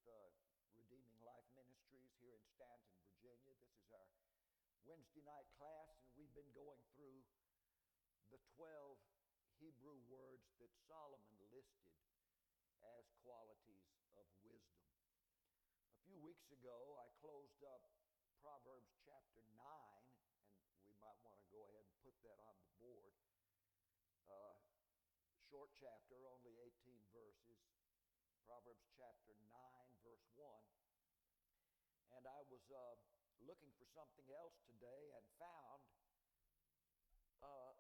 Redeeming Life Ministries here in Stanton, Virginia. This is our Wednesday night class, and we've been going through the 12 Hebrew words that Solomon listed as qualities of wisdom. A few weeks ago, I closed up Proverbs chapter 9, and we might want to go ahead and put that on the board. Short chapter, only 18 verses. Proverbs chapter 9, verse 1. And I was looking for something else today and found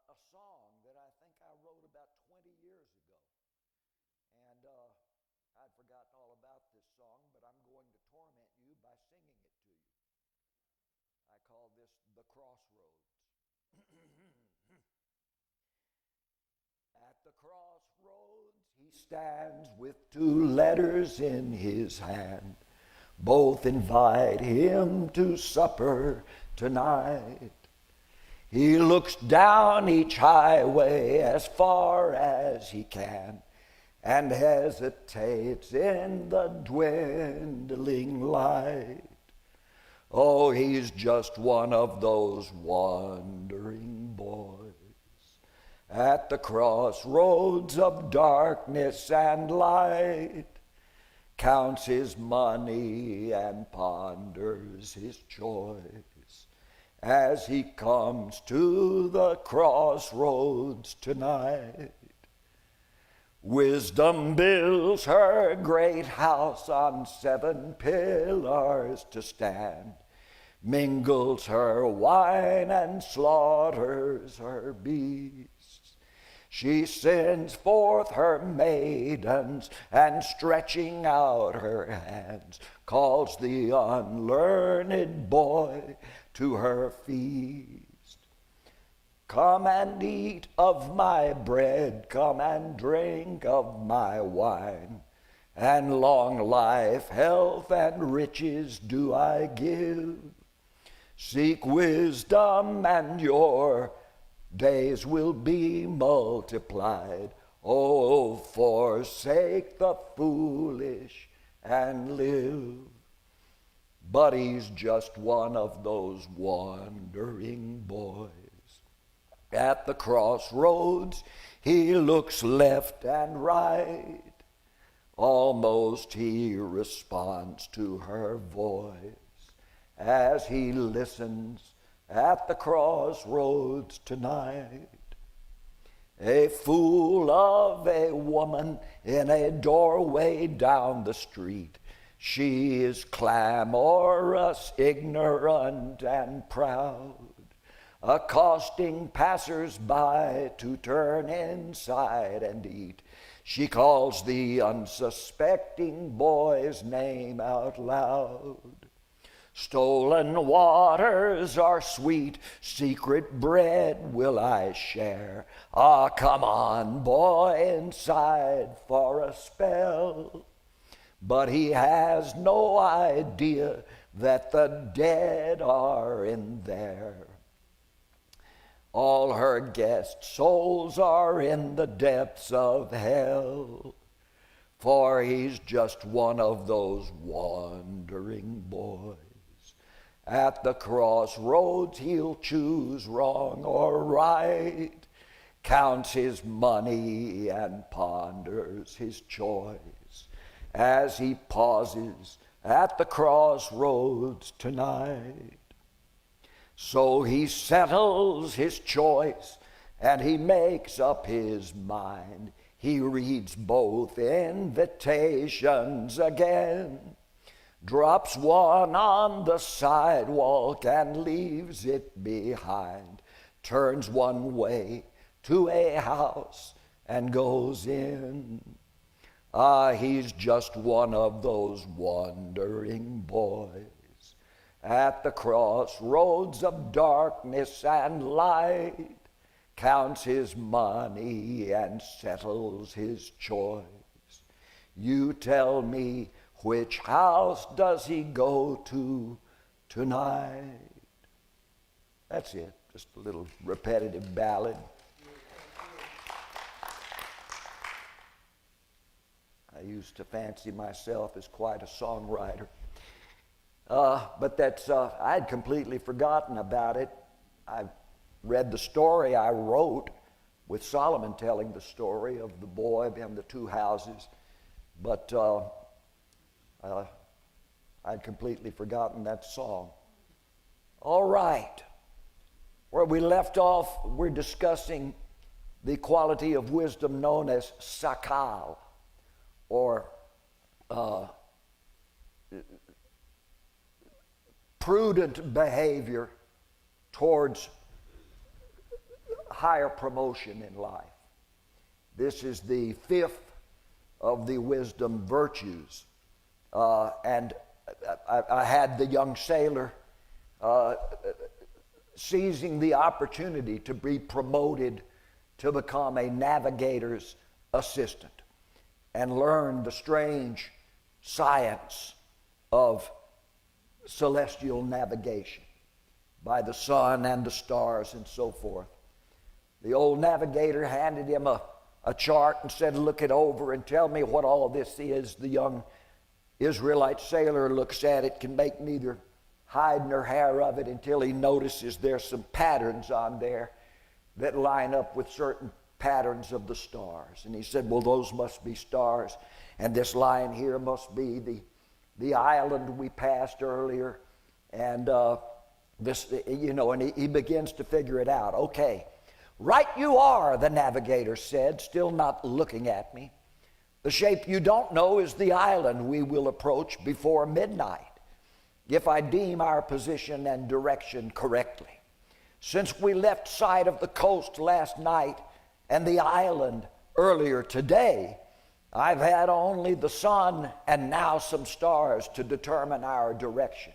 a song that I think I wrote about 20 years ago. And I'd forgotten all about this song, but I'm going to torment you by singing it to you. I call this The Crossroads. At the crossroads he stands with two letters in his hand. Both invite him to supper tonight. He looks down each highway as far as he can and hesitates in the dwindling light. Oh, he's just one of those wandering boys at the crossroads of darkness and light, counts his money and ponders his choice as he comes to the crossroads tonight. Wisdom builds her great house on 7 pillars to stand, mingles her wine and slaughters her beasts. She sends forth her maidens and stretching out her hands, calls the unlearned boy to her feast. Come and eat of my bread, come and drink of my wine, and long life, health, and riches do I give. Seek wisdom and your days will be multiplied. Oh, forsake the foolish and live. But he's just one of those wandering boys. At the crossroads, he looks left and right. Almost he responds to her voice as he listens at the crossroads tonight. A fool of a woman in a doorway down the street. She is clamorous, ignorant, and proud, accosting passers-by to turn inside and eat. She calls the unsuspecting boy's name out loud. Stolen waters are sweet, secret bread will I share. Ah, come on, boy, inside for a spell. But he has no idea that the dead are in there. All her guest souls are in the depths of hell, for he's just one of those wandering boys. At the crossroads he'll choose wrong or right, counts his money and ponders his choice as he pauses at the crossroads tonight. So he settles his choice and he makes up his mind. He reads both invitations again, drops one on the sidewalk and leaves it behind, turns one way to a house and goes in. Ah, he's just one of those wandering boys at the crossroads of darkness and light, counts his money and settles his choice. You tell me, which house does he go to tonight? That's it, just a little repetitive ballad. I used to fancy myself as quite a songwriter. But I had completely forgotten about it. I read the story I wrote with Solomon telling the story of the boy and the two houses, but I'd completely forgotten that song. All right. Where we left off, we're discussing the quality of wisdom known as sakal, or prudent behavior towards higher promotion in life. This is the fifth of the wisdom virtues. And I had the young sailor seizing the opportunity to be promoted to become a navigator's assistant and learn the strange science of celestial navigation by the sun and the stars and so forth. The old navigator handed him a chart and said, "Look it over and tell me what all this is." The young Israelite sailor looks at it, can make neither hide nor hair of it, until he notices there's some patterns on there that line up with certain patterns of the stars. And he said, "Well, those must be stars, and this line here must be the island we passed earlier." And and he begins to figure it out. "Okay, right you are," the navigator said, still not looking at me. "The shape you don't know is the island we will approach before midnight, if I deem our position and direction correctly. Since we left sight of the coast last night and the island earlier today, I've had only the sun and now some stars to determine our direction.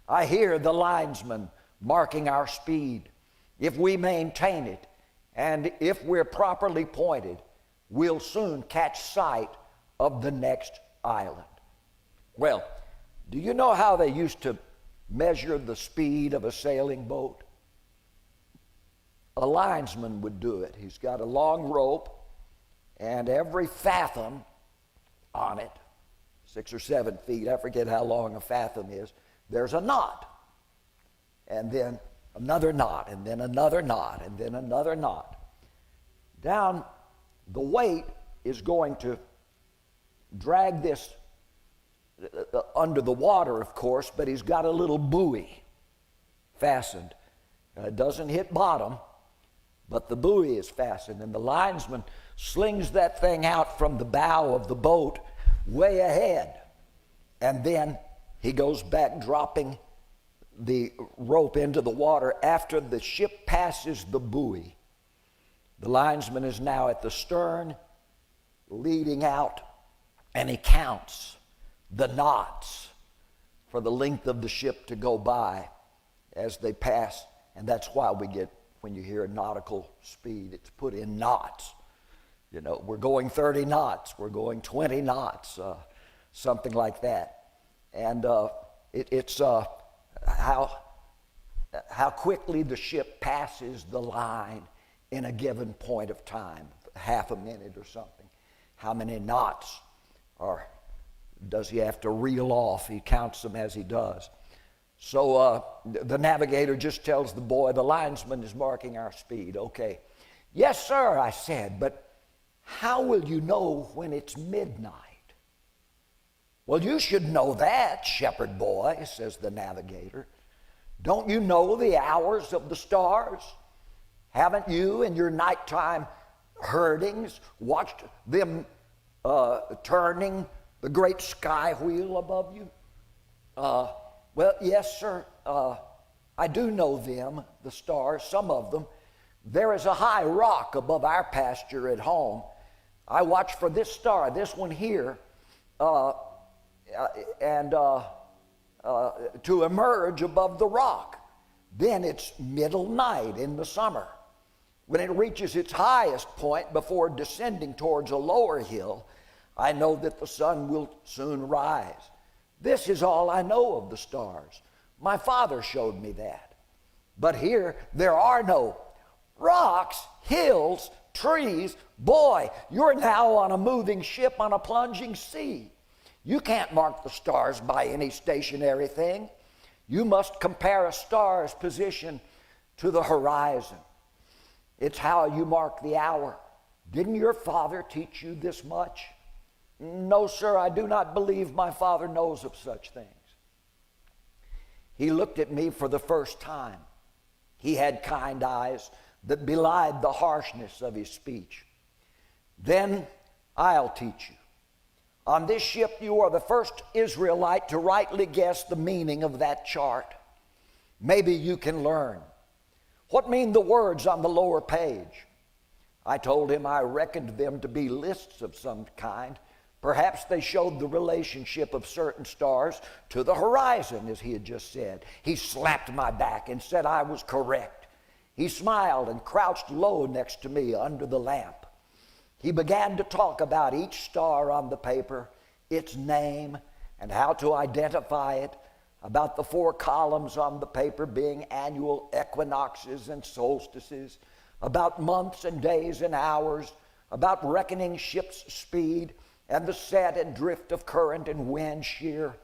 I hear the linesman marking our speed. If we maintain it, and if we're properly pointed, we'll soon catch sight of the next island." Well, do you know how they used to measure the speed of a sailing boat? A linesman would do it. He's got a long rope, and every fathom on it, 6 or 7 feet, I forget how long a fathom is, there's a knot. And then another knot, and then another knot, and then another knot. Down, the weight is going to drag this under the water, of course, but he's got a little buoy fastened. It doesn't hit bottom, but the buoy is fastened, and the linesman slings that thing out from the bow of the boat way ahead, and then he goes back, dropping the rope into the water after the ship passes the buoy. The linesman is now at the stern, leading out, and he counts the knots for the length of the ship to go by as they pass. And that's why we get, when you hear nautical speed, it's put in knots. You know, we're going 30 knots, we're going 20 knots, something like that. And it's how quickly the ship passes the line in a given point of time, half a minute or something. How many knots does he have to reel off? He counts them as he does. So the navigator just tells the boy, "The linesman is marking our speed." "Okay." "Yes, sir," I said, "but how will you know when it's midnight?" "Well, you should know that, shepherd boy," says the navigator. "Don't you know the hours of the stars? Haven't you in your nighttime herdings watched them turning the great sky wheel above you?" "Well, yes, sir. I do know them, the stars, some of them. There is a high rock above our pasture at home. I watch for this star, this one here, and to emerge above the rock. Then it's middle night in the summer. When it reaches its highest point before descending towards a lower hill, I know that the sun will soon rise. This is all I know of the stars. My father showed me that. But here there are no rocks, hills, trees. Boy, you're now on a moving ship on a plunging sea. You can't mark the stars by any stationary thing. You must compare a star's position to the horizon. It's how you mark the hour. Didn't your father teach you this much? No, sir, I do not believe my father knows of such things. He looked at me for the first time. He had kind eyes that belied the harshness of his speech. Then I'll teach you. On this ship, you are the first Israelite to rightly guess the meaning of that chart. Maybe you can learn. What mean the words on the lower page? I told him I reckoned them to be lists of some kind. Perhaps they showed the relationship of certain stars to the horizon, as he had just said. He slapped my back and said I was correct. He smiled and crouched low next to me under the lamp. He began to talk about each star on the paper, its name, and how to identify it, about the 4 columns on the paper being annual equinoxes and solstices, about months and days and hours, about reckoning ship's speed and the set and drift of current and wind shear,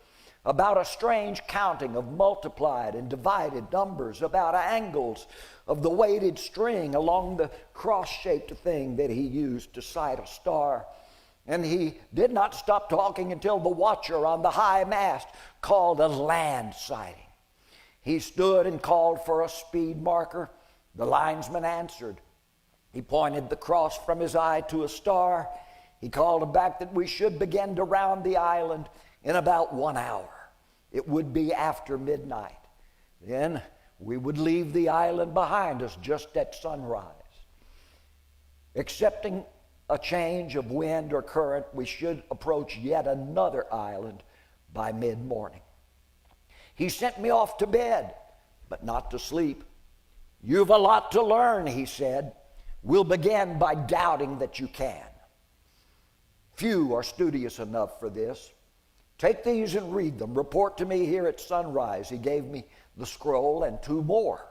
about a strange counting of multiplied and divided numbers, about angles of the weighted string along the cross-shaped thing that he used to sight a star. And he did not stop talking until the watcher on the high mast called a land sighting. He stood and called for a speed marker. The linesman answered. He pointed the cross from his eye to a star. He called back that we should begin to round the island in about 1 hour. It would be after midnight. Then we would leave the island behind us just at sunrise. Excepting a change of wind or current, we should approach yet another island by mid-morning. He sent me off to bed, but not to sleep. You've a lot to learn, he said. We'll begin by doubting that you can. Few are studious enough for this. Take these and read them. Report to me here at sunrise. He gave me the scroll and 2 more.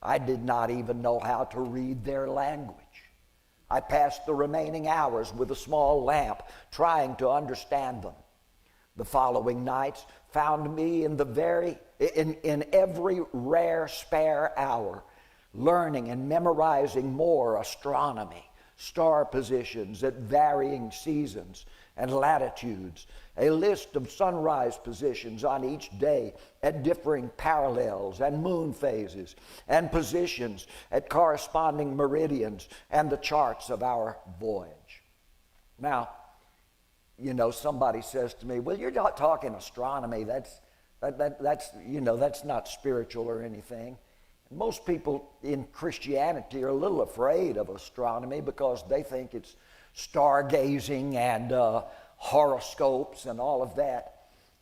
I did not even know how to read their language. I passed the remaining hours with a small lamp trying to understand them. The following nights found me in every rare spare hour learning and memorizing more astronomy, star positions at varying seasons and latitudes, a list of sunrise positions on each day at differing parallels and moon phases, and positions at corresponding meridians, and the charts of our voyage. Now, you know, somebody says to me, well, you're not talking astronomy. That's not spiritual or anything. Most people in Christianity are a little afraid of astronomy because they think it's stargazing and horoscopes and all of that.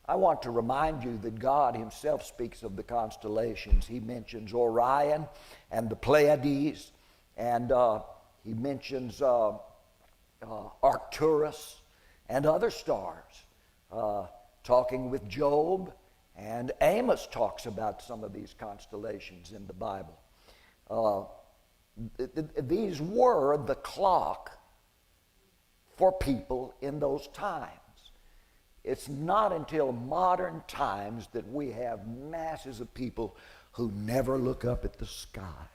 I want to remind you that God himself speaks of the constellations. He mentions Orion and the Pleiades, and he mentions Arcturus and other stars. Talking with Job, and Amos talks about some of these constellations in the Bible. These were the clock for people in those times. It's not until modern times that we have masses of people who never look up at the sky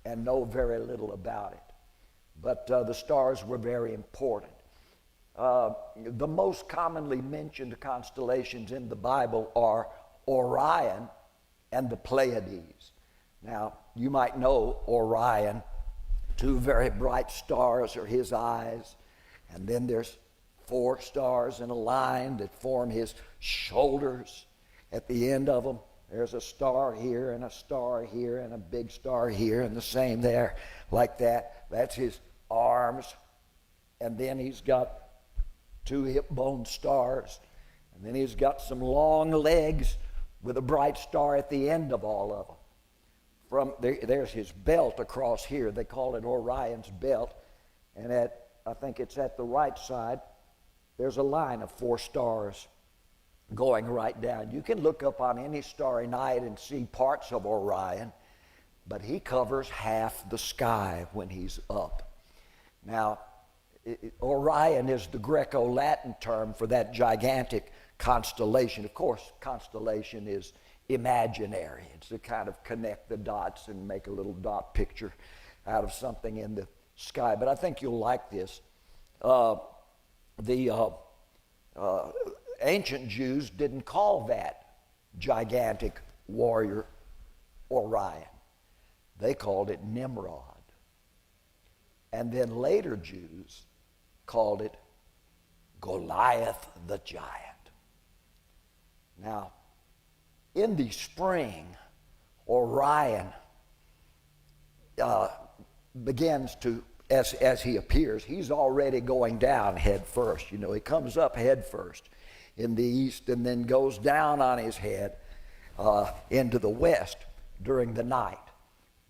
and know very little about it. But the stars were very important. The most commonly mentioned constellations in the Bible are Orion and the Pleiades. Now, you might know Orion. 2 very bright stars are his eyes. And then there's 4 stars in a line that form his shoulders. At the end of them, there's a star here and a star here and a big star here and the same there, like that. That's his arms. And then he's got 2 hip bone stars. And then he's got some long legs with a bright star at the end of all of them. There's his belt across here. They call it Orion's belt. And I think it's at the right side, there's a line of 4 stars going right down. You can look up on any starry night and see parts of Orion, but he covers half the sky when he's up. Now, Orion is the Greco-Latin term for that gigantic constellation. Of course, constellation is imaginary. It's to kind of connect the dots and make a little dot picture out of something in the sky. But I think you'll like this. The ancient Jews didn't call that gigantic warrior Orion. They called it Nimrod. And then later Jews called it Goliath the giant. Now, in the spring, Orion begins to, as he appears, he's already going down head first. You know, he comes up head first in the east and then goes down on his head into the west during the night.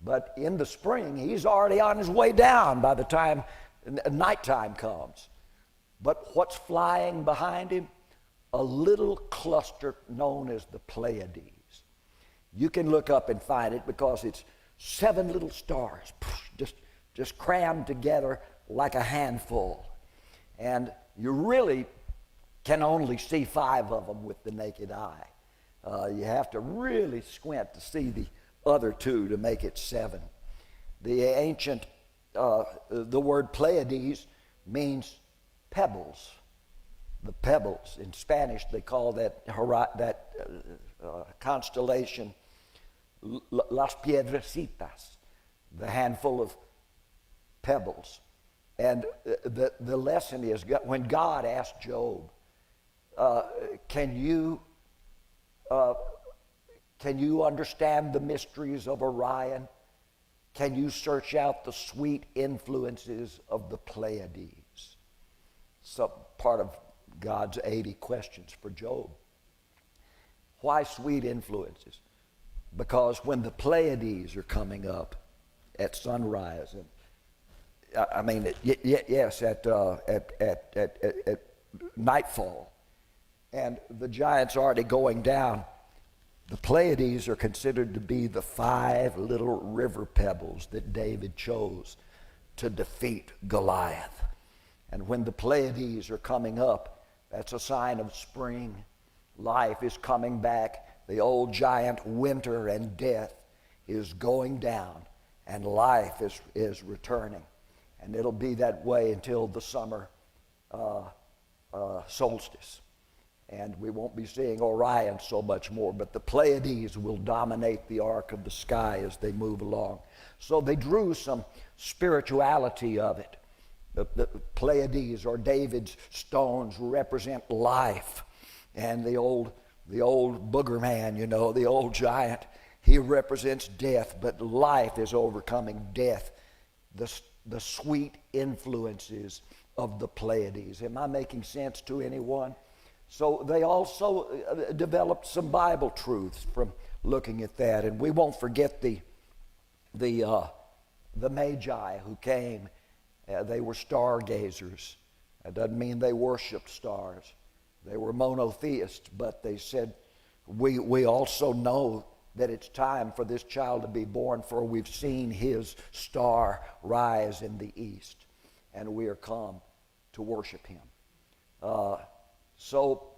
But in the spring, he's already on his way down by the time nighttime comes. But what's flying behind him? A little cluster known as the Pleiades. You can look up and find it because it's 7 little stars just crammed together like a handful. And you really can only see 5 of them with the naked eye. You have to really squint to see the other 2 to make it 7. The ancient, the word Pleiades means pebbles. The pebbles. In Spanish, they call that constellation las piedrecitas, the handful of pebbles. And the lesson is, when God asked Job, can you understand the mysteries of Orion? Can you search out the sweet influences of the Pleiades? Some part of God's 80 questions for Job. Why sweet influences? Because when the Pleiades are coming up at sunrise, and at nightfall, and the giant's already going down, the Pleiades are considered to be the 5 little river pebbles that David chose to defeat Goliath. And when the Pleiades are coming up, that's a sign of spring. Life is coming back. The old giant winter and death is going down, and life is returning. And it'll be that way until the summer solstice. And we won't be seeing Orion so much more, but the Pleiades will dominate the arc of the sky as they move along. So they drew some spirituality of it. The Pleiades, or David's stones, represent life. And the old booger man, you know, the old giant, he represents death, but life is overcoming death. The sweet influences of the Pleiades. Am I making sense to anyone? So they also developed some Bible truths from looking at that. And we won't forget the Magi who came. They were stargazers. That doesn't mean they worshiped stars. They were monotheists, but they said, we also know that it's time for this child to be born, for we've seen his star rise in the east, and we are come to worship him. So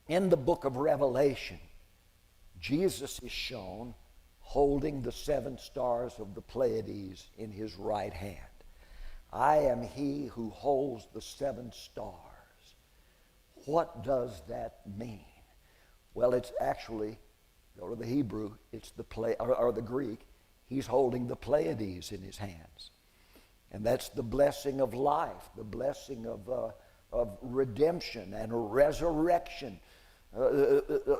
in the book of Revelation, Jesus is shown holding the 7 stars of the Pleiades in his right hand. I am he who holds the 7 stars. What does that mean? Well, it's actually, go to the Hebrew, it's the Greek, he's holding the Pleiades in his hands. And that's the blessing of life, the blessing of redemption and resurrection.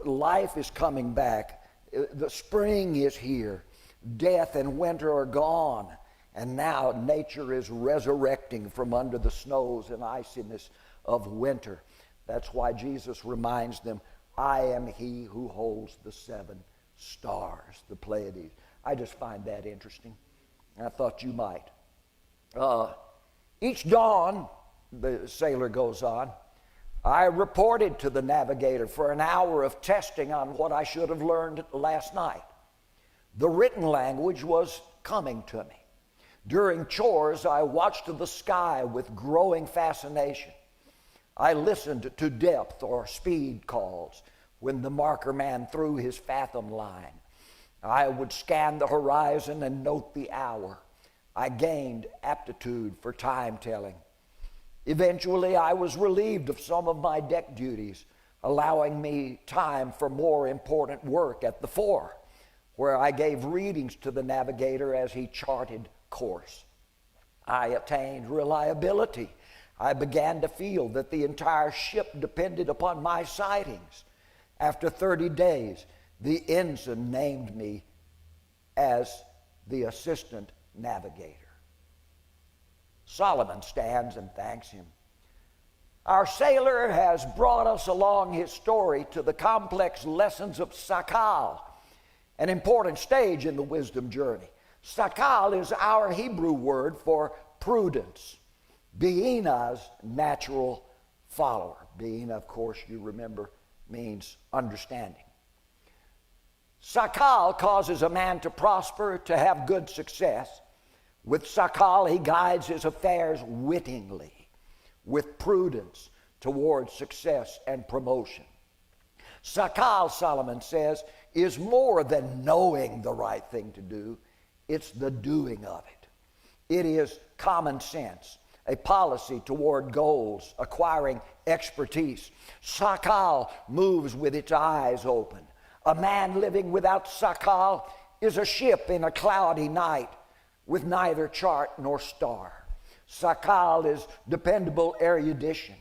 Life is coming back. The spring is here. Death and winter are gone. And now nature is resurrecting from under the snows and iciness of winter. That's why Jesus reminds them, I am he who holds the 7 stars, the Pleiades. I just find that interesting. And I thought you might. Each dawn, the sailor goes on, I reported to the navigator for an hour of testing on what I should have learned last night. The written language was coming to me. During chores, I watched the sky with growing fascination. I listened to depth or speed calls when the marker man threw his fathom line. I would scan the horizon and note the hour. I gained aptitude for time telling. Eventually, I was relieved of some of my deck duties, allowing me time for more important work at the fore, where I gave readings to the navigator as he charted course. I attained reliability. I began to feel that the entire ship depended upon my sightings. After 30 days, the ensign named me as the assistant navigator. Solomon stands and thanks him. Our sailor has brought us along his story to the complex lessons of Sakal, an important stage in the wisdom journey. Sakal is our Hebrew word for prudence, Be'ina's natural follower. Be'ina, of course, you remember, means understanding. Sakal causes a man to prosper, to have good success. With Sakal, he guides his affairs wittingly, with prudence towards success and promotion. Sakal, Solomon says, is more than knowing the right thing to do. It's the doing of it. It is common sense, a policy toward goals, acquiring expertise. Sakal moves with its eyes open. A man living without Sakal is a ship in a cloudy night with neither chart nor star. Sakal is dependable erudition.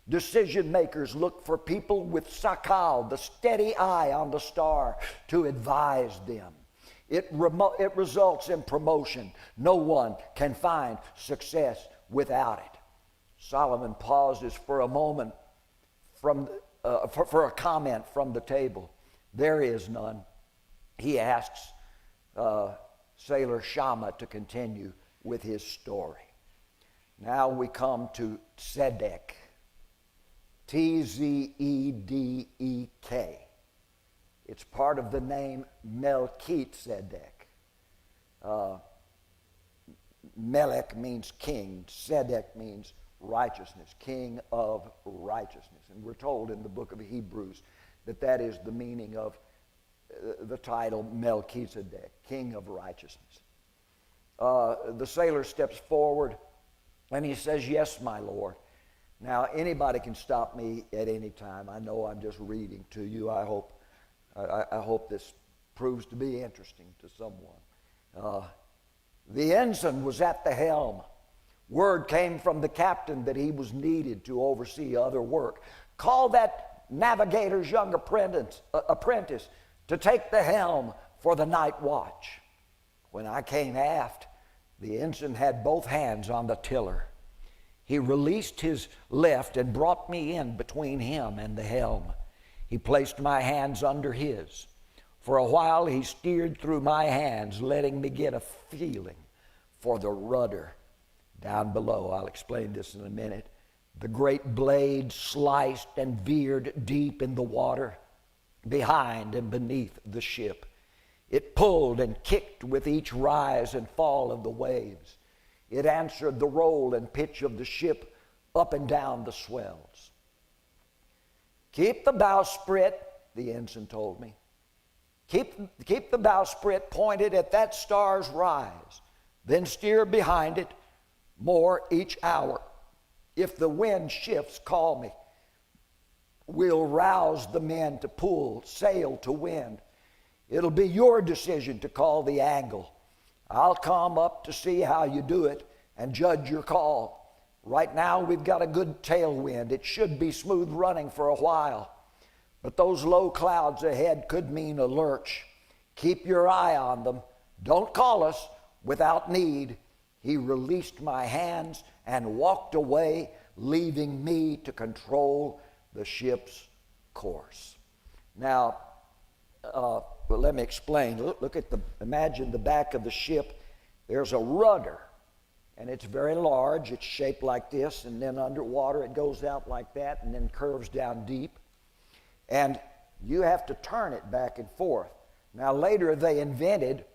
Decision makers look for people with Sakal, the steady eye on the star, to advise them. It results in promotion. No one can find success without it. Solomon pauses for a moment for a comment from the table. There is none. He asks Sailor Shammah to continue with his story. Now we come to Tzedek, Tzedek. It's part of the name Melchizedek. Melech means king. Tzedek means righteousness, king of righteousness. And we're told in the book of Hebrews that that is the meaning of the title Melchizedek, king of righteousness. The sailor steps forward and he says, "Yes, my Lord." Now, anybody can stop me at any time. I know I'm just reading to you. I hope this proves to be interesting to someone. The ensign was at the helm. Word came from the captain that he was needed to oversee other work. Call that navigator's young apprentice to take the helm for the night watch. When I came aft, the ensign had both hands on the tiller. He released his left and brought me in between him and the helm. He placed my hands under his. For a while he steered through my hands, letting me get a feeling for the rudder down below. I'll explain this in a minute. The great blade sliced and veered deep in the water behind and beneath the ship. It pulled and kicked with each rise and fall of the waves. It answered the roll and pitch of the ship up and down the swells. "Keep the bowsprit," the ensign told me. Keep the bowsprit pointed at that star's rise. Then steer behind it more each hour. If the wind shifts, call me. We'll rouse the men to pull sail to wind. It'll be your decision to call the angle. I'll come up to see how you do it and judge your call. Right now we've got a good tailwind. It should be smooth running for a while. But those low clouds ahead could mean a lurch. Keep your eye on them. Don't call us without need. He released my hands and walked away, leaving me to control the ship's course. Now, let me explain. Imagine the back of the ship. There's a rudder, and it's very large. It's shaped like this, and then underwater it goes out like that, and then curves down deep. And you have to turn it back and forth Now later they invented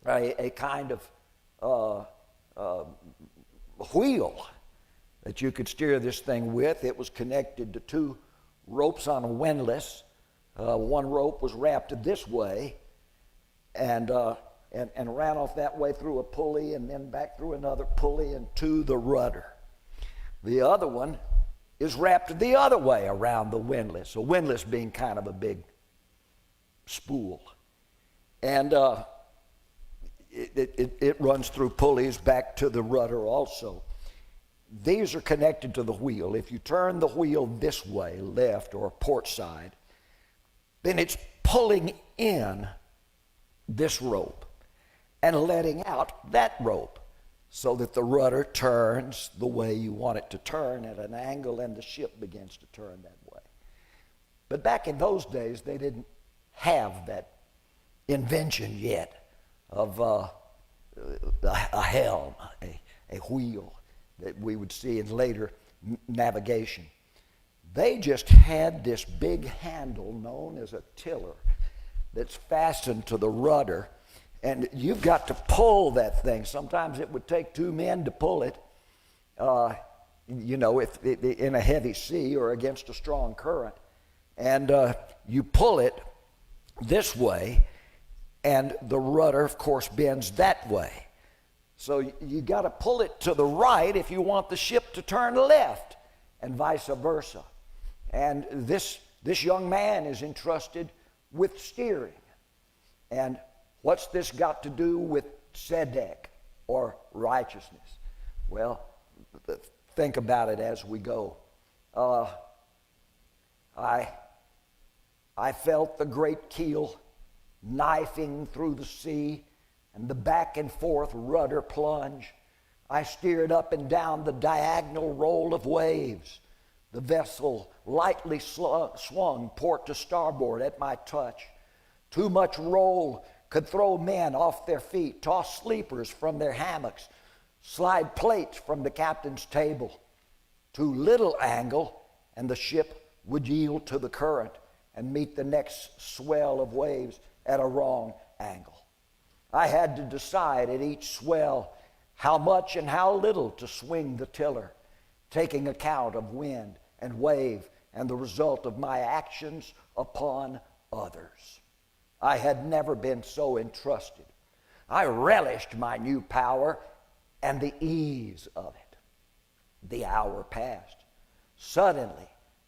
a kind of wheel that you could steer this thing with. It was connected to two ropes on a windlass. One rope was wrapped this way and ran off that way through a pulley and then back through another pulley and to the rudder. The other one is wrapped the other way around the windlass, a windlass being kind of a big spool. And it runs through pulleys back to the rudder also. These are connected to the wheel. If you turn the wheel this way, left or port side, then it's pulling in this rope and letting out that rope so that the rudder turns the way you want it to turn at an angle and the ship begins to turn that way. But back in those days, they didn't have that invention yet of a helm, a wheel that we would see in later navigation. They just had this big handle known as a tiller that's fastened to the rudder, and you've got to pull that thing. Sometimes it would take two men to pull it, if in a heavy sea or against a strong current. And you pull it this way, and the rudder, of course, bends that way. So you got to pull it to the right if you want the ship to turn left, and vice versa. And this young man is entrusted with steering. And what's this got to do with tzedek, or righteousness? Well, think about it as we go. I felt the great keel knifing through the sea and the back and forth rudder plunge. I steered up and down the diagonal roll of waves. The vessel lightly swung port to starboard at my touch. Too much roll could throw men off their feet, toss sleepers from their hammocks, slide plates from the captain's table. Too little angle, and the ship would yield to the current and meet the next swell of waves at a wrong angle. I had to decide at each swell how much and how little to swing the tiller, taking account of wind and wave and the result of my actions upon others. I had never been so entrusted. I relished my new power and the ease of it. The hour passed. Suddenly,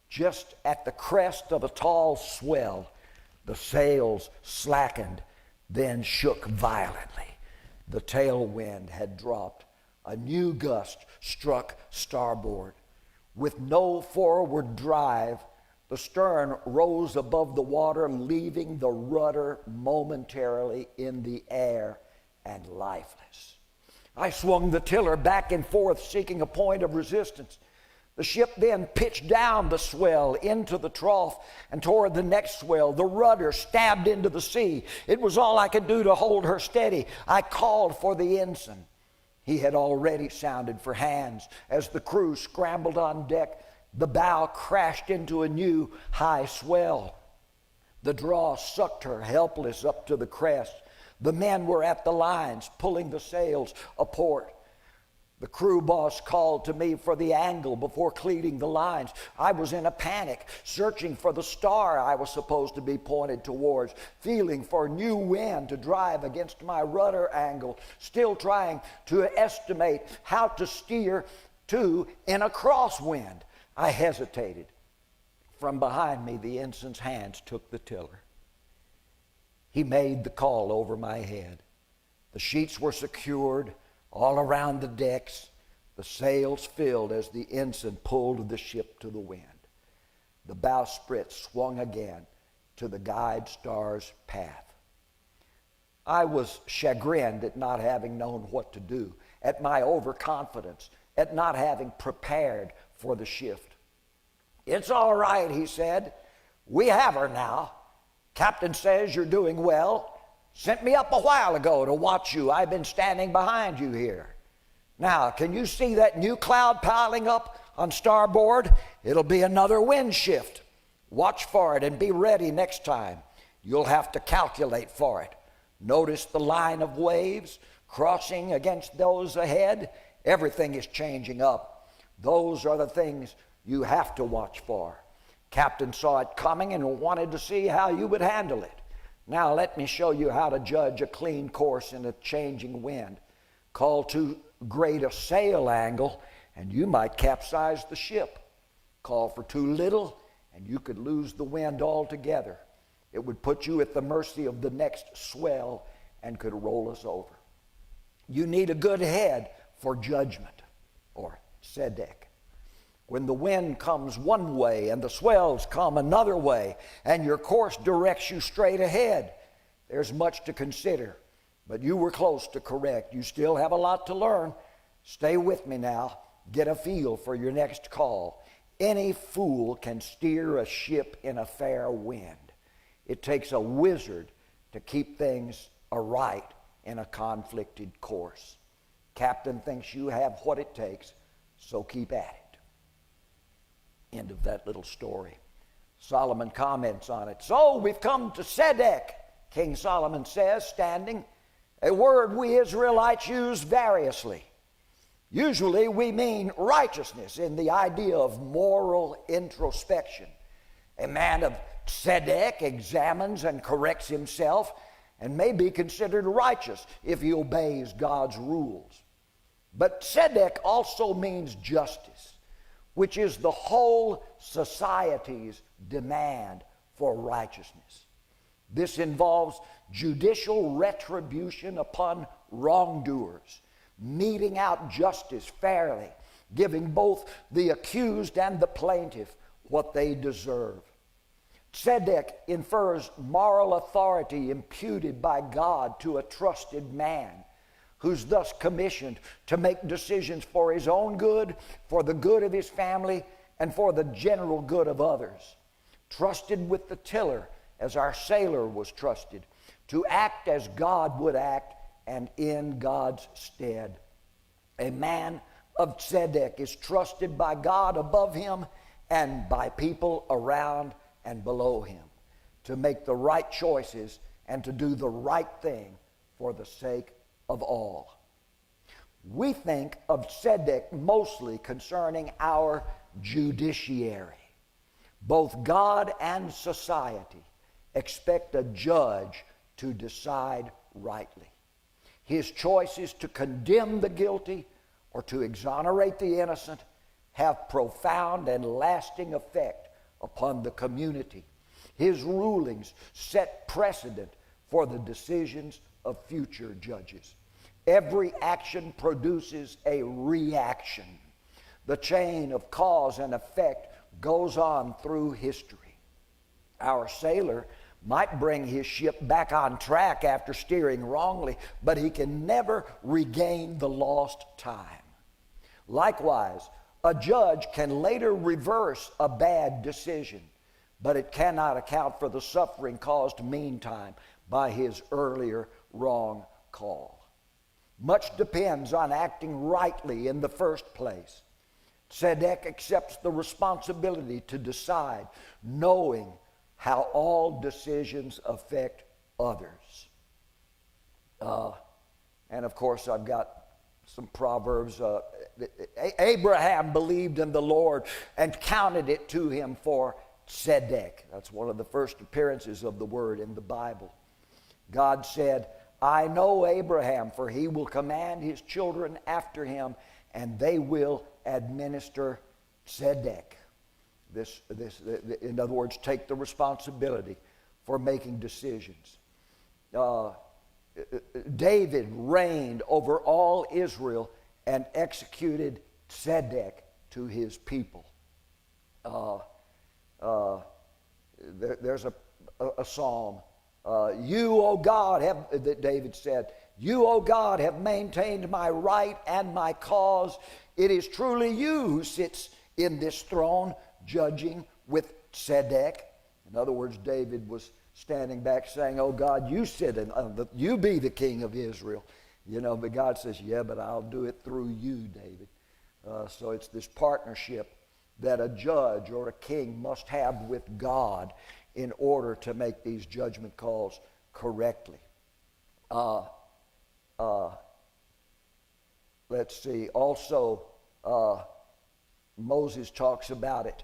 just at the crest of a tall swell, the sails slackened, then shook violently. The tailwind had dropped. A new gust struck starboard. With no forward drive, the stern rose above the water, leaving the rudder momentarily in the air and lifeless. I swung the tiller back and forth, seeking a point of resistance. The ship then pitched down the swell into the trough, and toward the next swell, the rudder stabbed into the sea. It was all I could do to hold her steady. I called for the ensign. He had already sounded for hands. As the crew scrambled on deck, the bow crashed into a new high swell. The draw sucked her helpless up to the crest. The men were at the lines, pulling the sails aport. The crew boss called to me for the angle before cleating the lines. I was in a panic, searching for the star I was supposed to be pointed towards, feeling for new wind to drive against my rudder angle, still trying to estimate how to steer to in a crosswind. I hesitated. From behind me, the ensign's hands took the tiller. He made the call over my head. The sheets were secured all around the decks. The sails filled as the ensign pulled the ship to the wind. The bowsprit swung again to the guide star's path. I was chagrined at not having known what to do, at my overconfidence, at not having prepared for the shift. "It's all right," he said. "We have her now. Captain says you're doing well. Sent me up a while ago to watch you. I've been standing behind you here. Now, can you see that new cloud piling up on starboard? It'll be another wind shift. Watch for it and be ready next time. You'll have to calculate for it. Notice the line of waves crossing against those ahead. Everything is changing up. Those are the things you have to watch for. Captain saw it coming and wanted to see how you would handle it. Now let me show you how to judge a clean course in a changing wind. Call too great a sail angle and you might capsize the ship. Call for too little and you could lose the wind altogether. It would put you at the mercy of the next swell and could roll us over. You need a good head for judgment, or tzedek. When the wind comes one way and the swells come another way and your course directs you straight ahead, there's much to consider, but you were close to correct. You still have a lot to learn. Stay with me now. Get a feel for your next call. Any fool can steer a ship in a fair wind. It takes a wizard to keep things aright in a conflicted course. Captain thinks you have what it takes, so keep at it. End of that little story. Solomon comments on it. So we've come to tzedek, King Solomon says, standing, a word we Israelites use variously. Usually we mean righteousness in the idea of moral introspection. A man of tzedek examines and corrects himself and may be considered righteous if he obeys God's rules. But tzedek also means justice, which is the whole society's demand for righteousness. This involves judicial retribution upon wrongdoers, meting out justice fairly, giving both the accused and the plaintiff what they deserve. Tzedek infers moral authority imputed by God to a trusted man, who's thus commissioned to make decisions for his own good, for the good of his family, and for the general good of others. Trusted with the tiller, as our sailor was trusted, to act as God would act and in God's stead. A man of tzedek is trusted by God above him and by people around and below him to make the right choices and to do the right thing for the sake of all. We think of tzedek mostly concerning our judiciary. Both God and society expect a judge to decide rightly. His choices to condemn the guilty or to exonerate the innocent have profound and lasting effect upon the community. His rulings set precedent for the decisions of future judges. Every action produces a reaction. The chain of cause and effect goes on through history. Our sailor might bring his ship back on track after steering wrongly, but he can never regain the lost time. Likewise, a judge can later reverse a bad decision, but it cannot account for the suffering caused meantime by his earlier wrong call. Much depends on acting rightly in the first place. Tzedek accepts the responsibility to decide, knowing how all decisions affect others. And of course, I've got some Proverbs. Abraham believed in the Lord and counted it to him for tzedek. That's one of the first appearances of the word in the Bible. God said, I know Abraham, for he will command his children after him, and they will administer tzedek. In other words, take the responsibility for making decisions. David reigned over all Israel and executed tzedek to his people. There's a psalm. You, O God, that David said, you, O God, have maintained my right and my cause. It is truly you who sits in this throne, judging with tzedek. In other words, David was standing back saying, oh God, you sit in, you be the king of Israel. You know, but God says, yeah, but I'll do it through you, David. So it's this partnership that a judge or a king must have with God in order to make these judgment calls correctly. Let's see. Also, Moses talks about it.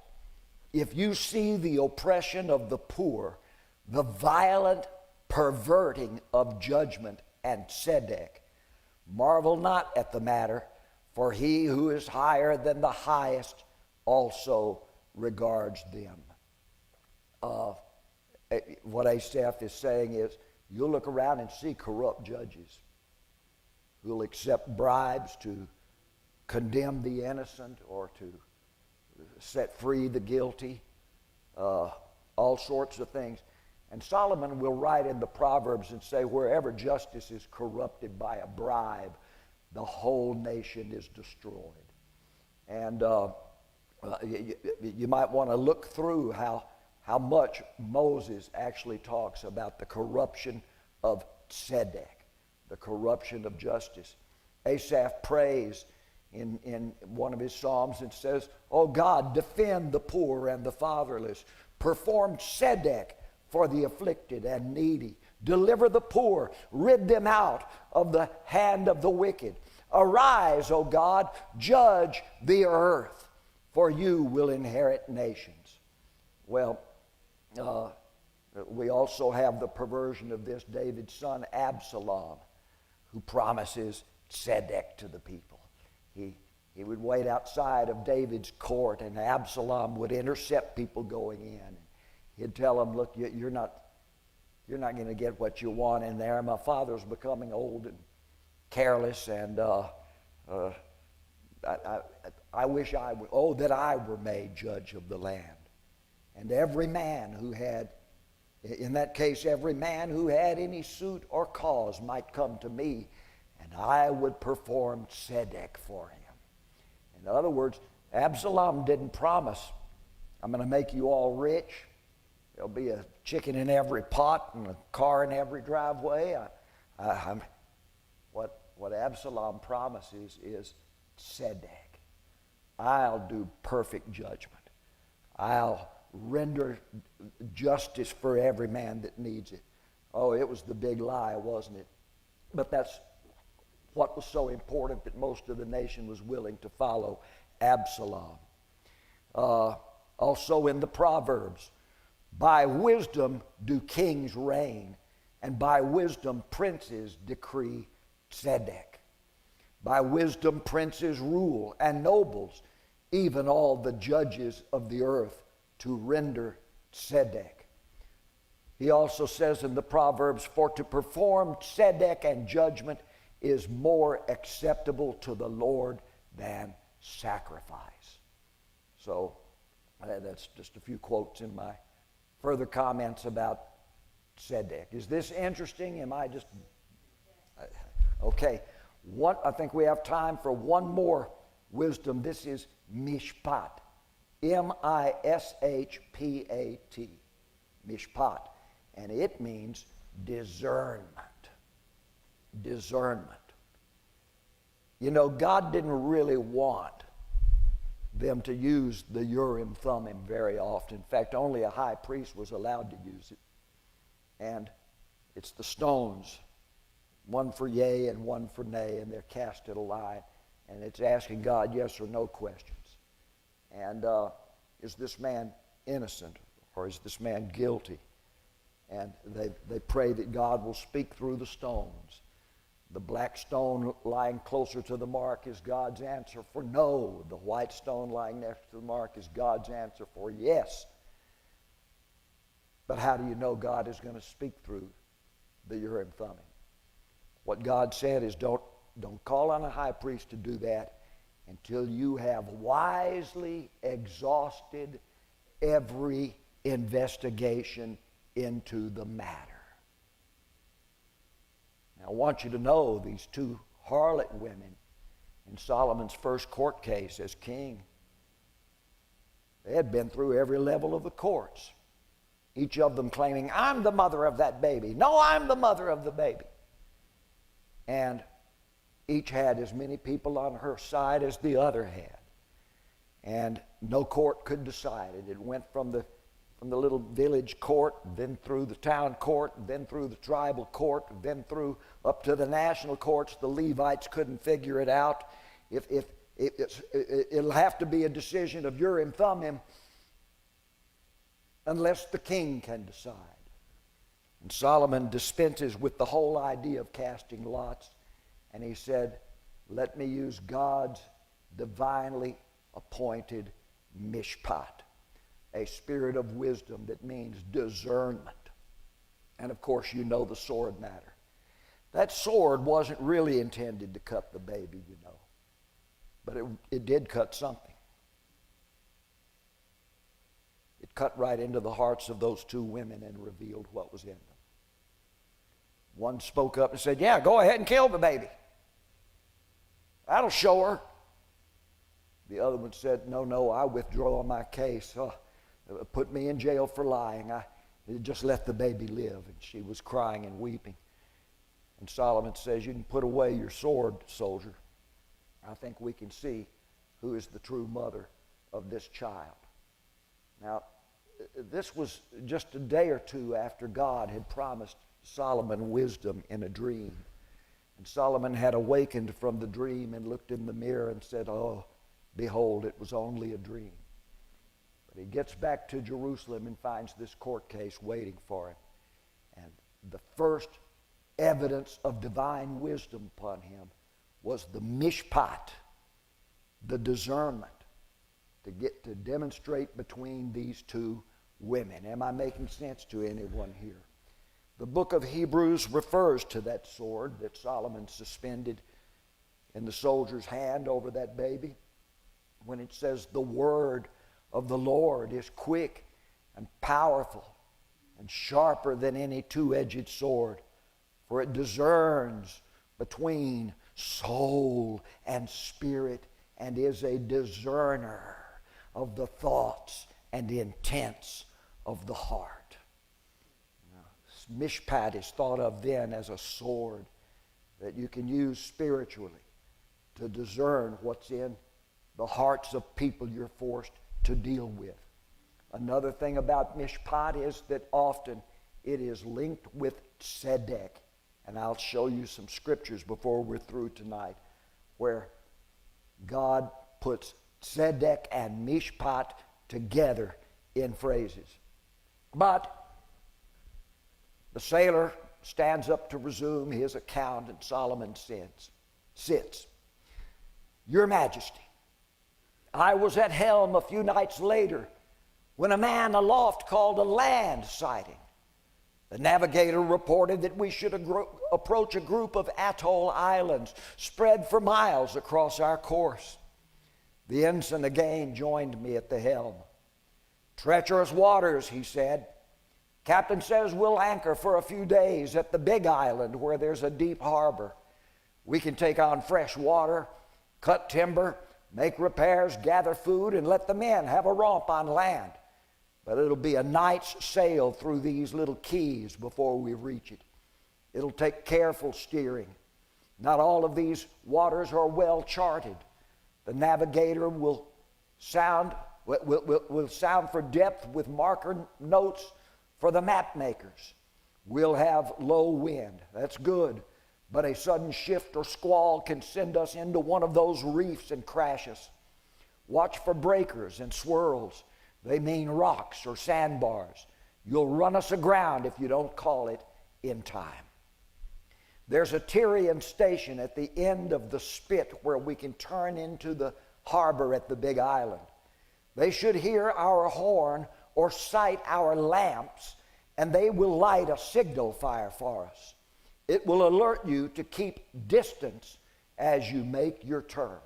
If you see the oppression of the poor, the violent perverting of judgment and tzedek, marvel not at the matter, for he who is higher than the highest also regards them. What Asaph is saying is, you'll look around and see corrupt judges who'll accept bribes to condemn the innocent or to set free the guilty, all sorts of things. And Solomon will write in the Proverbs and say, wherever justice is corrupted by a bribe, the whole nation is destroyed. And you might want to look through how much Moses actually talks about the corruption of tzedek, the corruption of justice. Asaph prays in one of his psalms and says, "Oh God, defend the poor and the fatherless. Perform tzedek for the afflicted and needy. Deliver the poor. Rid them out of the hand of the wicked. Arise, O God, judge the earth, for you will inherit nations." Well, we also have the perversion of this, David's son Absalom, who promises tzedek to the people. He would wait outside of David's court, and Absalom would intercept people going in. He'd tell them, "Look, you're not going to get what you want in there. My father's becoming old and careless, and I wish that I were made judge of the land." And every man who had, in that case, every man who had any suit or cause might come to me, and I would perform tzedek for him. In other words, Absalom didn't promise, "I'm going to make you all rich. There'll be a chicken in every pot and a car in every driveway." What Absalom promises is tzedek. I'll do perfect judgment. I'll render justice for every man that needs it. Oh, it was the big lie, wasn't it? But that's what was so important that most of the nation was willing to follow Absalom. Also in the Proverbs, by wisdom do kings reign, and by wisdom princes decree tzedek. By wisdom princes rule, and nobles, even all the judges of the earth, to render tzedek. He also says in the Proverbs, "For to perform tzedek and judgment is more acceptable to the Lord than sacrifice." So that's just a few quotes in my further comments about tzedek. Is this interesting? Am I just... Okay. I think we have time for one more wisdom. This is mishpat. M-I-S-H-P-A-T. Mishpat. And it means discernment. Discernment. You know, God didn't really want them to use the Urim Thummim very often. In fact, only a high priest was allowed to use it. And it's the stones, one for yea and one for nay, and they're cast at a line. And it's asking God yes or no questions. And is this man innocent, or is this man guilty? And they pray that God will speak through the stones. The black stone lying closer to the mark is God's answer for no. The white stone lying next to the mark is God's answer for yes. But how do you know God is going to speak through the Urim Thummim? What God said is don't call on a high priest to do that until you have wisely exhausted every investigation into the matter. Now, I want you to know these two harlot women in Solomon's first court case as king, they had been through every level of the courts, each of them claiming, "I'm the mother of that baby. No, I'm the mother of the baby." And each had as many people on her side as the other had. And no court could decide it. It went from the from the little village court, then through the town court, then through the tribal court, then through up to the national courts. The Levites couldn't figure it out. It'll have to be a decision of Urim Thummim unless the king can decide. And Solomon dispenses with the whole idea of casting lots, and he said, let me use God's divinely appointed mishpat, a spirit of wisdom that means discernment. And of course, you know the sword matter. That sword wasn't really intended to cut the baby, you know, but it did cut something. It cut right into the hearts of those two women and revealed what was in them. One spoke up and said, yeah, go ahead and kill the baby. That'll show her. The other one said, no, I withdraw my case. Put me in jail for lying. I just let the baby live. And she was crying and weeping. And Solomon says, you can put away your sword, soldier. I think we can see who is the true mother of this child. Now, this was just a day or two after God had promised Solomon wisdom in a dream. And Solomon had awakened from the dream and looked in the mirror and said, oh, behold, it was only a dream. But he gets back to Jerusalem and finds this court case waiting for him. And the first evidence of divine wisdom upon him was the mishpat, the discernment, to demonstrate between these two women. Am I making sense to anyone here? The book of Hebrews refers to that sword that Solomon suspended in the soldier's hand over that baby when it says the word of the Lord is quick and powerful and sharper than any two-edged sword, for it discerns between soul and spirit and is a discerner of the thoughts and intents of the heart. Now, mishpat is thought of then as a sword that you can use spiritually to discern what's in the hearts of people you're forced to deal with. Another thing about mishpat is that often it is linked with tzedek. And I'll show you some scriptures before we're through tonight where God puts tzedek and mishpat together in phrases. But the sailor stands up to resume his account, and Solomon sits. Your Majesty, I was at helm a few nights later when a man aloft called a land sighting. The navigator reported that we should approach a group of atoll islands spread for miles across our course. The ensign again joined me at the helm. Treacherous waters, he said. Captain says we'll anchor for a few days at the big island where there's a deep harbor. We can take on fresh water, cut timber, make repairs, gather food, and let the men have a romp on land. But it'll be a night's sail through these little keys before we reach it. It'll take careful steering. Not all of these waters are well charted. The navigator will sound for depth with marker notes for the map makers. We'll have low wind. That's good. But a sudden shift or squall can send us into one of those reefs and crash us. Watch for breakers and swirls. They mean rocks or sandbars. You'll run us aground if you don't call it in time. There's a Tyrian station at the end of the spit where we can turn into the harbor at the big island. They should hear our horn or sight our lamps, and they will light a signal fire for us. It will alert you to keep distance as you make your turn.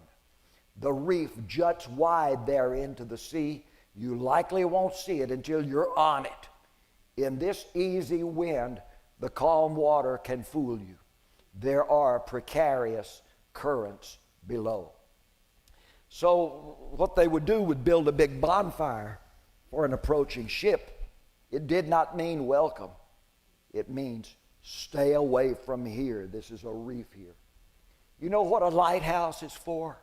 The reef juts wide there into the sea. You likely won't see it until you're on it. In this easy wind, the calm water can fool you. There are precarious currents below. So what they would do would build a big bonfire for an approaching ship. It did not mean welcome. It means stay away from here. This is a reef here. You know what a lighthouse is for?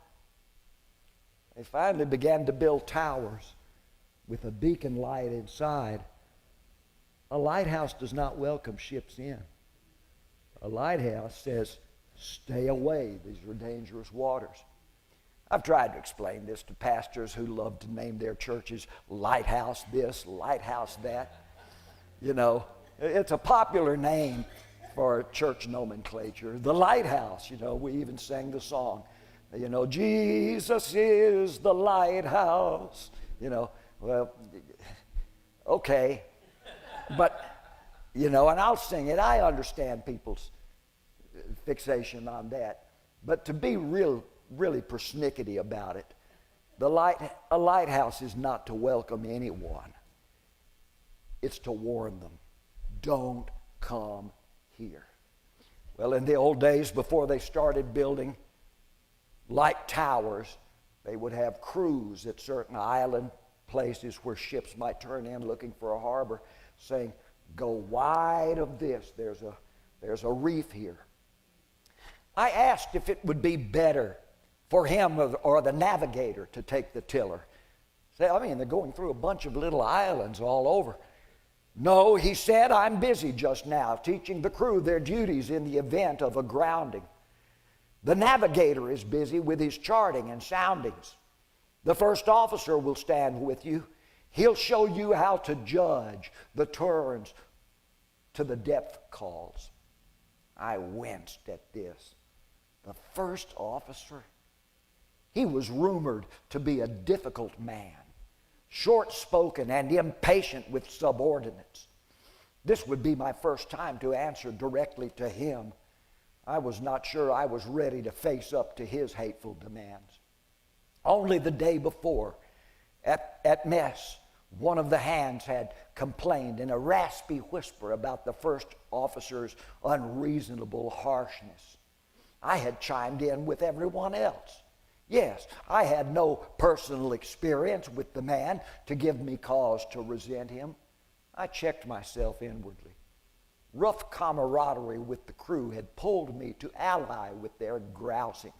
They finally began to build towers. with a beacon light inside. A lighthouse does not welcome ships in. A lighthouse says, stay away. These are dangerous waters. I've tried to explain this to pastors who love to name their churches Lighthouse this, Lighthouse that. You know, it's a popular name for church nomenclature. The lighthouse, you know, we even sang the song. You know, Jesus is the lighthouse. You know, well, okay. But, you know, and I'll sing it. I understand people's fixation on that. But to be really persnickety about it, a lighthouse is not to welcome anyone. It's to warn them. Don't come here. Well, in the old days, before they started building light towers, they would have crews at certain island places where ships might turn in looking for a harbor, saying, go wide of this. There's a reef here. I asked if it would be better for him or the navigator to take the tiller. Say, I mean, they're going through a bunch of little islands all over. No, he said, I'm busy just now teaching the crew their duties in the event of a grounding. The navigator is busy with his charting and soundings. The first officer will stand with you. He'll show you how to judge the turns to the depth calls. I winced at this. The first officer? He was rumored to be a difficult man, short-spoken and impatient with subordinates. This would be my first time to answer directly to him. I was not sure I was ready to face up to his hateful demands. Only the day before, at mess, one of the hands had complained in a raspy whisper about the first officer's unreasonable harshness. I had chimed in with everyone else. Yes, I had no personal experience with the man to give me cause to resent him. I checked myself inwardly. Rough camaraderie with the crew had pulled me to ally with their grousing.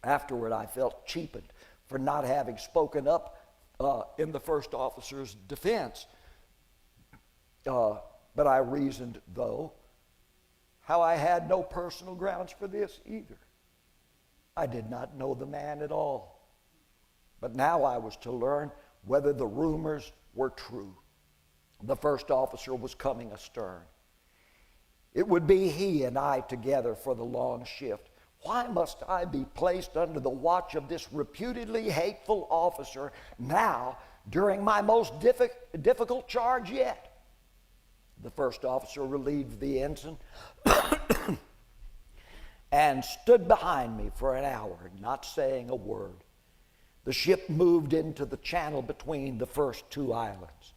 Afterward, I felt cheapened for not having spoken up in the first officer's defense. But I reasoned, though, how I had no personal grounds for this either. I did not know the man at all. But now I was to learn whether the rumors were true. The first officer was coming astern. It would be he and I together for the long shift. Why must I be placed under the watch of this reputedly hateful officer now during my most difficult charge yet? The first officer relieved the ensign and stood behind me for an hour, not saying a word. The ship moved into the channel between the first two islands.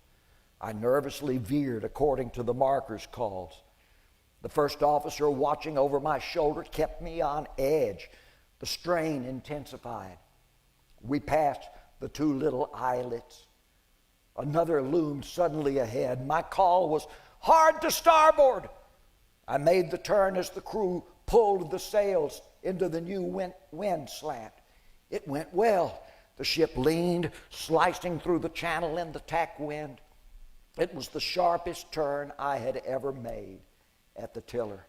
I nervously veered according to the marker's calls. The first officer watching over my shoulder kept me on edge. The strain intensified. We passed the two little islets. Another loomed suddenly ahead. My call was, "Hard to starboard!" I made the turn as the crew pulled the sails into the new wind slant. It went well. The ship leaned, slicing through the channel in the tack wind. It was the sharpest turn I had ever made at the tiller.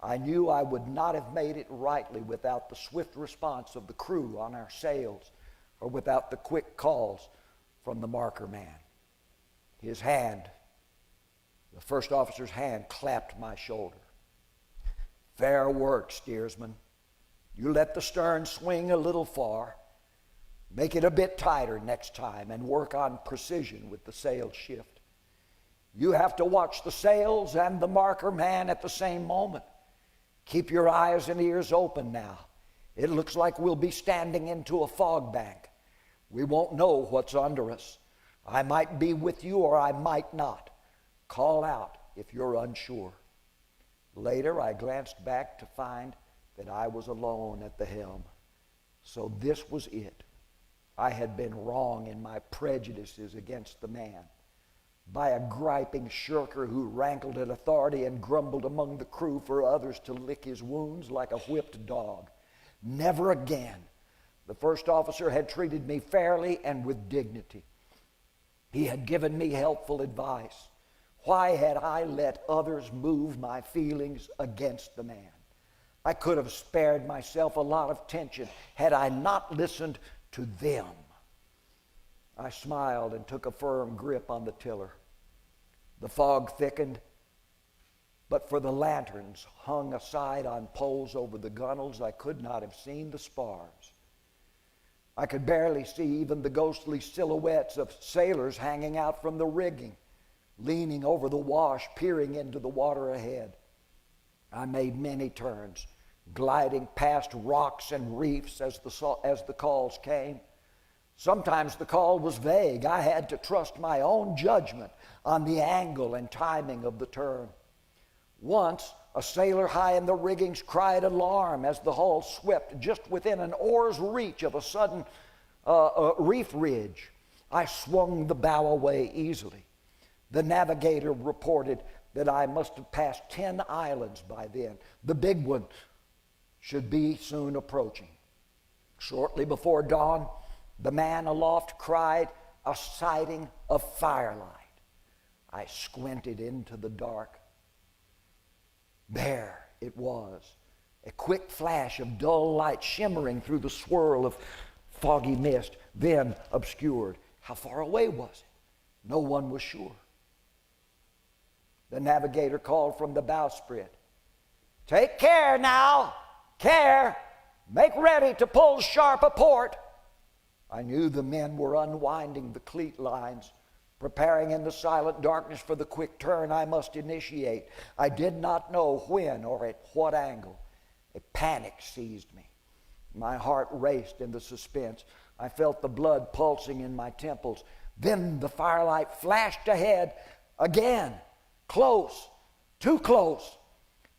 I knew I would not have made it rightly without the swift response of the crew on our sails or without the quick calls from the marker man. His hand, the first officer's hand, clapped my shoulder. "Fair work, steersman. You let the stern swing a little far. Make it a bit tighter next time and work on precision with the sail shift. You have to watch the sails and the marker man at the same moment. Keep your eyes and ears open now. It looks like we'll be standing into a fog bank. We won't know what's under us. I might be with you or I might not. Call out if you're unsure." Later, I glanced back to find that I was alone at the helm. So this was it. I had been wrong in my prejudices against the man. By a griping shirker who rankled at authority and grumbled among the crew for others to lick his wounds like a whipped dog. Never again. The first officer had treated me fairly and with dignity. He had given me helpful advice. Why had I let others move my feelings against the man? I could have spared myself a lot of tension had I not listened to them. I smiled and took a firm grip on the tiller. The fog thickened, but for the lanterns hung aside on poles over the gunwales, I could not have seen the spars. I could barely see even the ghostly silhouettes of sailors hanging out from the rigging, leaning over the wash, peering into the water ahead. I made many turns, gliding past rocks and reefs as the calls came. Sometimes the call was vague. I had to trust my own judgment on the angle and timing of the turn. Once, a sailor high in the riggings cried alarm as the hull swept just within an oar's reach of a sudden reef ridge. I swung the bow away easily. The navigator reported that I must have passed 10 islands by then. The big one should be soon approaching. Shortly before dawn, the man aloft cried, "A sighting of firelight." I squinted into the dark. There it was, a quick flash of dull light shimmering through the swirl of foggy mist, then obscured. How far away was it? No one was sure. The navigator called from the bowsprit, "Take care now, care, make ready to pull sharp a port." I knew the men were unwinding the cleat lines, preparing in the silent darkness for the quick turn I must initiate. I did not know when or at what angle. A panic seized me. My heart raced in the suspense. I felt the blood pulsing in my temples. Then the firelight flashed ahead again, close, too close.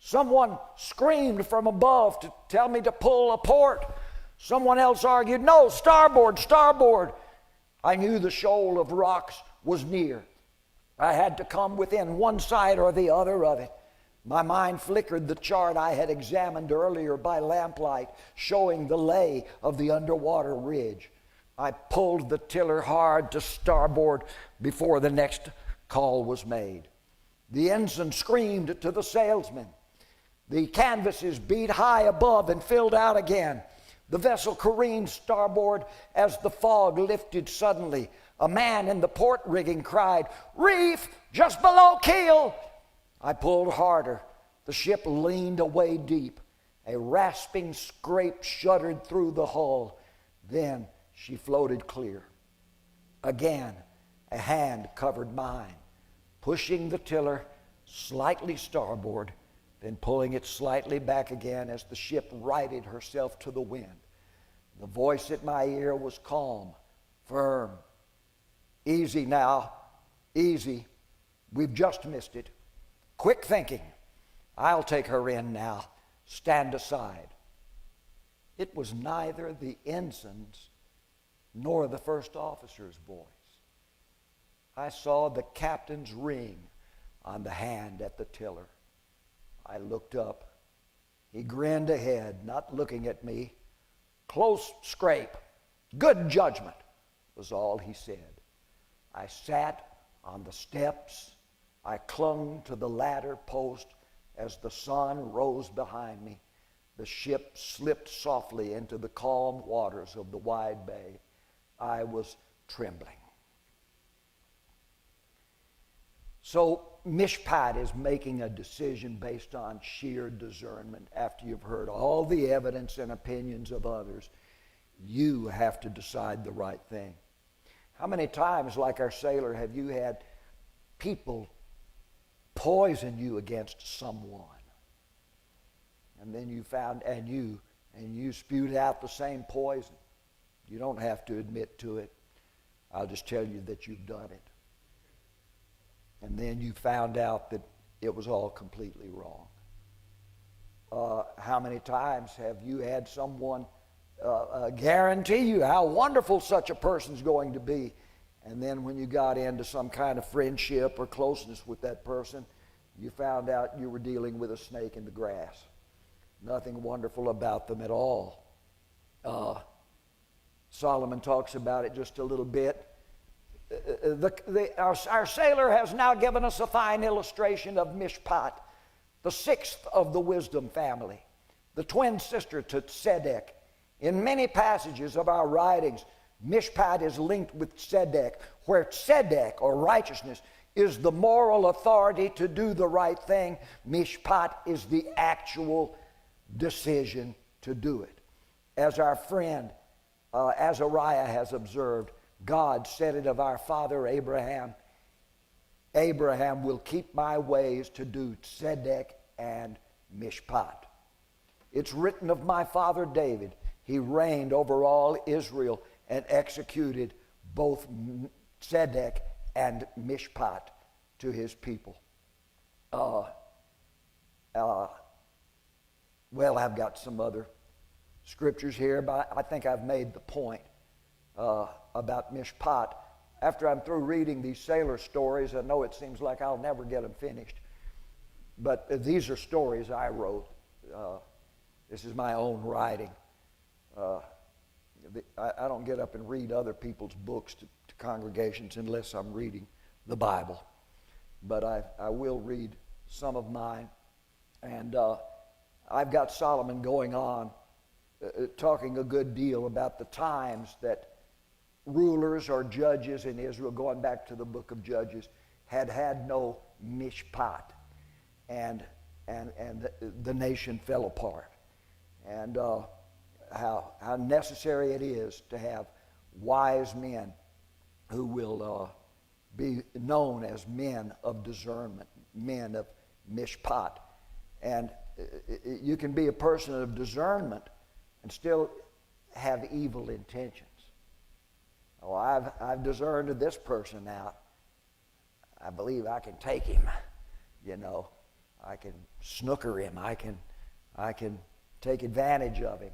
Someone screamed from above to tell me to pull a port. Someone else argued, "No, starboard, starboard." I knew the shoal of rocks was near. I had to come within one side or the other of it. My mind flickered the chart I had examined earlier by lamplight, showing the lay of the underwater ridge. I pulled the tiller hard to starboard before the next call was made. The ensign screamed to the sailsmen. The canvases beat high above and filled out again. The vessel careened starboard as the fog lifted suddenly. A man in the port rigging cried, "Reef, just below keel." I pulled harder. The ship leaned away deep. A rasping scrape shuddered through the hull. Then she floated clear. Again, a hand covered mine, pushing the tiller slightly starboard, then pulling it slightly back again as the ship righted herself to the wind. The voice at my ear was calm, firm. "Easy now, easy. We've just missed it. Quick thinking. I'll take her in now. Stand aside." It was neither the ensign's nor the first officer's voice. I saw the captain's ring on the hand at the tiller. I looked up. He grinned ahead, not looking at me. "Close scrape. Good judgment," was all he said. I sat on the steps. I clung to the ladder post as the sun rose behind me. The ship slipped softly into the calm waters of the wide bay. I was trembling. So Mishpat is making a decision based on sheer discernment. After you've heard all the evidence and opinions of others, you have to decide the right thing. How many times, like our sailor, have you had people poison you against someone? And then you found, and you spewed out the same poison. You don't have to admit to it. I'll just tell you that you've done it. And then you found out that it was all completely wrong. How many times have you had someone guarantee you how wonderful such a person's going to be, and then when you got into some kind of friendship or closeness with that person, you found out you were dealing with a snake in the grass. Nothing wonderful about them at all. Solomon talks about it just a little bit. Our sailor has now given us a fine illustration of Mishpat, the sixth of the wisdom family, the twin sister to Tzedek. In many passages of our writings, Mishpat is linked with Tzedek, where Tzedek, or righteousness, is the moral authority to do the right thing. Mishpat is the actual decision to do it. As our friend Azariah has observed, God said it of our father Abraham, Abraham will keep my ways to do Tzedek and Mishpat. It's written of my father David, he reigned over all Israel and executed both Tzedek and Mishpat to his people. Well, I've got some other scriptures here, but I think I've made the point about Mishpat. After I'm through reading these sailor stories, I know it seems like I'll never get them finished, but these are stories I wrote. This is my own writing. I don't get up and read other people's books to congregations unless I'm reading the Bible. But I will read some of mine. And I've got Solomon going on, talking a good deal about the times that rulers or judges in Israel, going back to the book of Judges, had no mishpat. And the nation fell apart. And how necessary it is to have wise men who will be known as men of discernment, men of mishpat. And you can be a person of discernment and still have evil intentions. Oh, I've discerned this person out. I believe I can take him. I can snooker him. I can take advantage of him.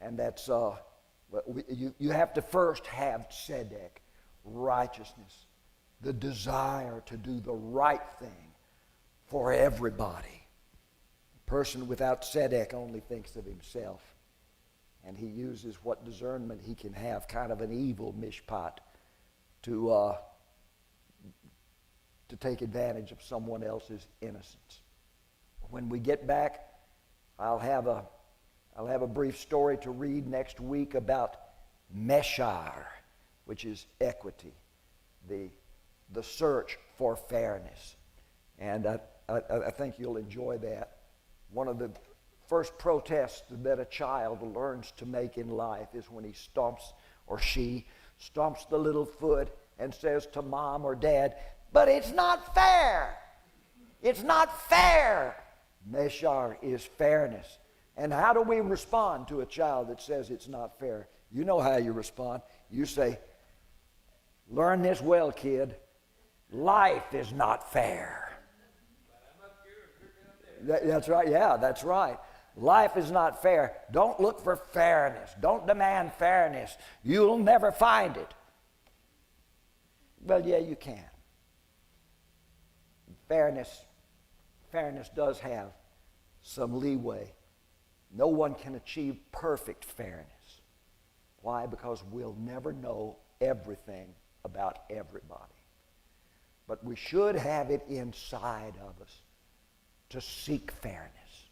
And that's you have to first have tzedek, righteousness, the desire to do the right thing for everybody. A person without tzedek only thinks of himself, and he uses what discernment he can have, kind of an evil mishpat, to take advantage of someone else's innocence. When we get back, I'll have a brief story to read next week about Meshar, which is equity, the search for fairness. And I think you'll enjoy that. One of the first protests that a child learns to make in life is when he stomps, or she stomps the little foot and says to mom or dad, "But it's not fair. It's not fair." Meshar is fairness. And how do we respond to a child that says it's not fair? You know how you respond. You say, "Learn this well, kid. Life is not fair." That's right. Yeah, that's right. Life is not fair. Don't look for fairness. Don't demand fairness. You'll never find it. Well, yeah, you can. Fairness does have some leeway. No one can achieve perfect fairness. Why? Because we'll never know everything about everybody. But we should have it inside of us to seek fairness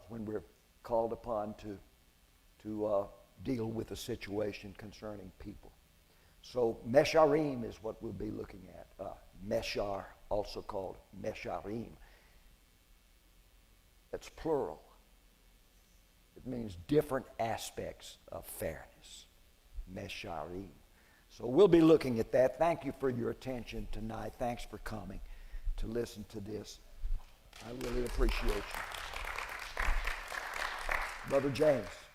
when we're called upon to deal with a situation concerning people. So Mesharim is what we'll be looking at. Meshar, also called Mesharim. It's plural. It means different aspects of fairness. Mesharim. So we'll be looking at that. Thank you for your attention tonight. Thanks for coming to listen to this. I really appreciate you. Brother James.